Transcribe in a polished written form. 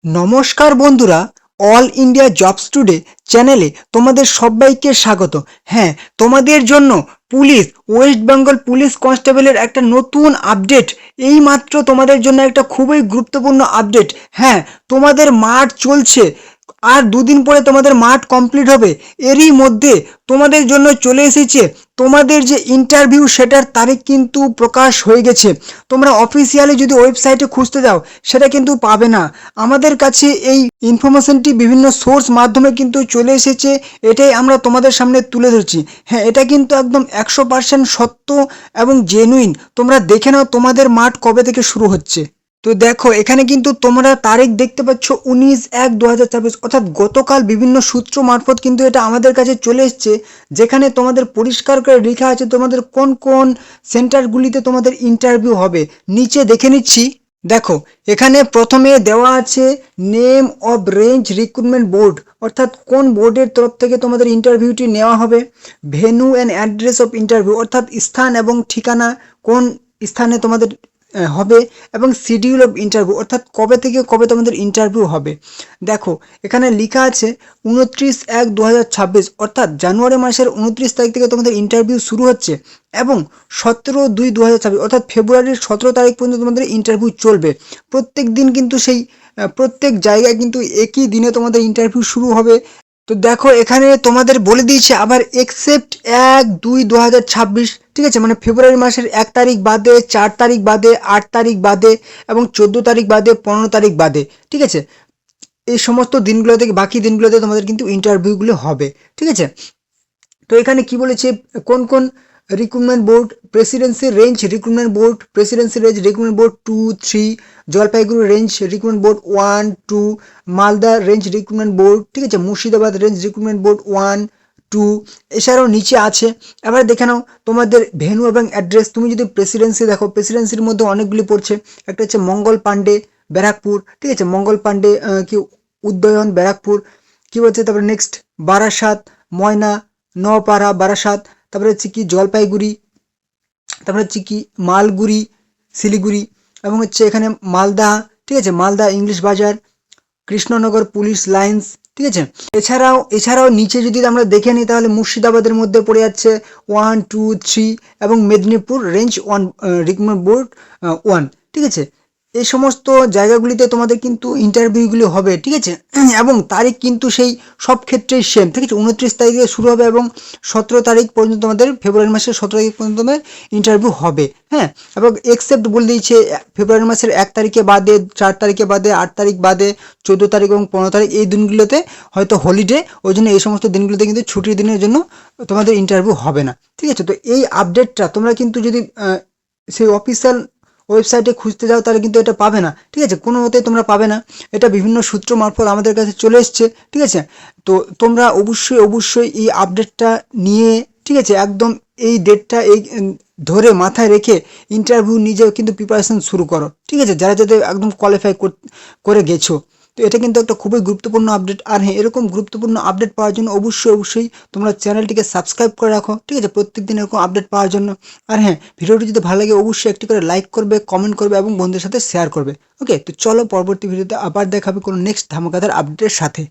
নমস্কার বন্ধুরা, all India jobs today চ্যানেলে তোমাদের সবাইকে স্বাগত। হ্যাঁ, তোমাদের জন্য পুলিশ, ওয়েস্ট বেঙ্গল পুলিশ কনস্টেবলের একটা নতুন আপডেট, এই মাত্র তোমাদের জন্য একটা খুবই গুরুত্বপূর্ণ আপডেট। হ্যাঁ, তোমাদের মাঠ চলছে, আর দুদিন পরে তোমাদের মাঠ কমপ্লিট হবে। এরই মধ্যে তোমাদের জন্য চলে এসেছে তোমাদের যে ইন্টারভিউ, সেটার তারিখ কিন্তু প্রকাশ হয়ে গেছে। তোমরা অফিসিয়ালি যদি ওয়েবসাইটে খুঁজতে যাও সেটা কিন্তু পাবে না। আমাদের কাছে এই ইনফরমেশনটি বিভিন্ন সোর্স মাধ্যমে কিন্তু চলে এসেছে, এটাই আমরা তোমাদের সামনে তুলে ধরছি। হ্যাঁ, এটা কিন্তু একদম 100% সত্য এবং জেনুইন। তোমরা দেখে নাও তোমাদের মাঠ কবে থেকে শুরু হচ্ছে। তো দেখো, এখানে কিন্তু তোমরা তারিখ দেখতে পাচ্ছ 19/1/2024, অর্থাৎ গতকাল বিভিন্ন সূত্র মারফত কিন্তু এটা আমাদের কাছে চলে এসছে, যেখানে তোমাদের পরিষ্কার করে লেখা আছে তোমাদের কোন কোন সেন্টারগুলিতে তোমাদের ইন্টারভিউ হবে। নিচে দেখে নিচ্ছি। দেখো, এখানে প্রথমে দেওয়া আছে name of range recruitment board, অর্থাৎ কোন বোর্ডের তরফ থেকে তোমাদের ইন্টারভিউটি নেওয়া হবে। Venue and address of interview, অর্থাৎ স্থান এবং ঠিকানা, কোন স্থানে তোমাদের হবে, এবং শিডিউল অফ ইন্টারভিউ, অর্থাৎ কবে থেকে কবে তোমাদের ইন্টারভিউ হবে। দেখো, এখানে লেখা আছে 29/1/2026, অর্থাৎ জানুয়ারি মাসের 29 তারিখ থেকে তোমাদের ইন্টারভিউ শুরু হচ্ছে, এবং 17/2/2026, অর্থাৎ ফেব্রুয়ারির 17 তারিখ পর্যন্ত তোমাদের ইন্টারভিউ চলবে। প্রত্যেক দিন কিন্তু সেই প্রত্যেক জায়গায় কিন্তু একই দিনে তোমাদের ইন্টারভিউ শুরু হবে। তো দেখো, এখানে তোমাদের বলে দিয়েছে আবার এক্সেপ্ট 1/2/2026, ঠিক আছে, মানে ফেব্রুয়ারি মাসের 1 তারিখ বাদে, 4 তারিখ বাদে, 8 তারিখ বাদে, এবং 14 তারিখ বাদে, 15 তারিখ বাদে, ঠিক আছে। এই সমস্ত দিনগুলোতে, বাকি দিনগুলোতে তোমাদের কিন্তু ইন্টারভিউগুলো হবে, ঠিক আছে। তো এখানে কি বলেছে, কোন কোন recruitment board: Presidency range recruitment board, Presidency range recruitment board 2, 3, Jalpaiguri range recruitment board 1, 2, Malda range recruitment board, ঠিক আছে, মুর্শিদাবাদ রেঞ্জ রিক্রুটমেন্ট বোর্ড 1, 2। এছাড়াও নিচে আছে, এবার দেখে নাও তোমাদের ভেন্যু এবং অ্যাড্রেস। তুমি যদি প্রেসিডেন্সি দেখো, প্রেসিডেন্সির মধ্যে অনেকগুলি পড়ছে। একটা হচ্ছে মঙ্গল পাণ্ডে, ব্যারাকপুর, ঠিক আছে, মঙ্গল পাণ্ডে কি উদয়ন, ব্যারাকপুর, কি বলছে, তারপরে নেক্সট বারাসাত, ময়না, নওপাড়া, বারাসাত, তারপরে হচ্ছে কি জলপাইগুড়ি, তারপরে হচ্ছে কি মালগুড়ি, শিলিগুড়ি, এবং হচ্ছে এখানে মালদা, ঠিক আছে, মালদা ইংলিশ বাজার, কৃষ্ণনগর পুলিশ লাইন্স, ঠিক আছে। এছাড়াও নিচে যদি আমরা দেখে নিই, তাহলে মুর্শিদাবাদের মধ্যে পড়ে যাচ্ছে 1, 2, 3, এবং মেদিনীপুর রেঞ্জ 1 রিক্রুটমেন্ট বোর্ড 1, ঠিক আছে। এই সমস্ত জায়গাগুলিতে তোমাদের কিন্তু ইন্টারভিউগুলি হবে, ঠিক আছে। এবং তারিখ কিন্তু সেই সব ক্ষেত্রেই সেম, ঠিক আছে, 29 তারিখে শুরু হবে এবং 17 তারিখ পর্যন্ত তোমাদের, ফেব্রুয়ারি মাসের 17 তারিখ পর্যন্ত তোমাদের ইন্টারভিউ হবে। হ্যাঁ, এবং এক্সেপ্ট বলে দিয়েছে ফেব্রুয়ারি মাসের 1 তারিখে বাদে, 4 তারিখে বাদে, 8 তারিখ বাদে, 14 তারিখ এবং 15 তারিখ, এই দিনগুলোতে হয়তো হলিডে, ওই জন্য এই সমস্ত দিনগুলোতে কিন্তু ছুটির দিনের জন্য তোমাদের ইন্টারভিউ হবে না, ঠিক আছে। তো এই আপডেটটা তোমরা কিন্তু যদি সেই অফিসিয়াল ওয়েবসাইটে খুঁজতে যাও তাহলে কিন্তু এটা পাবে না, ঠিক আছে, কোনো মতেই তোমরা পাবে না। এটা বিভিন্ন সূত্র মারফত আমাদের কাছে চলে এসছে, ঠিক আছে। তো তোমরা অবশ্যই এই আপডেটটা নিয়ে, ঠিক আছে, একদম এই ডেটটা এই ধরে মাথায় রেখে ইন্টারভিউ নিজে কিন্তু প্রিপারেশন শুরু করো, ঠিক আছে, যারা যাদের একদম কোয়ালিফাই করে গেছো। তো এটা কিন্তু একটা খুবই গুরুত্বপূর্ণ আপডেট। আর হ্যাঁ, এরকম গুরুত্বপূর্ণ আপডেট পাওয়ার জন্য অবশ্যই তোমরা চ্যানেলটিকে সাবস্ক্রাইব করে রাখো, ঠিক আছে, প্রত্যেক দিন এরকম আপডেট পাওয়ার জন্য। আর হ্যাঁ, ভিডিওটি যদি ভালো লাগে অবশ্যই একটি করে লাইক করবে, কমেন্ট করবে এবং বন্ধুদের সাথে শেয়ার করবে। ওকে, তো চলো পরবর্তী ভিডিওতে আবার দেখাবে কোনো নেক্সট ধামাকাদার আপডেটের সাথে।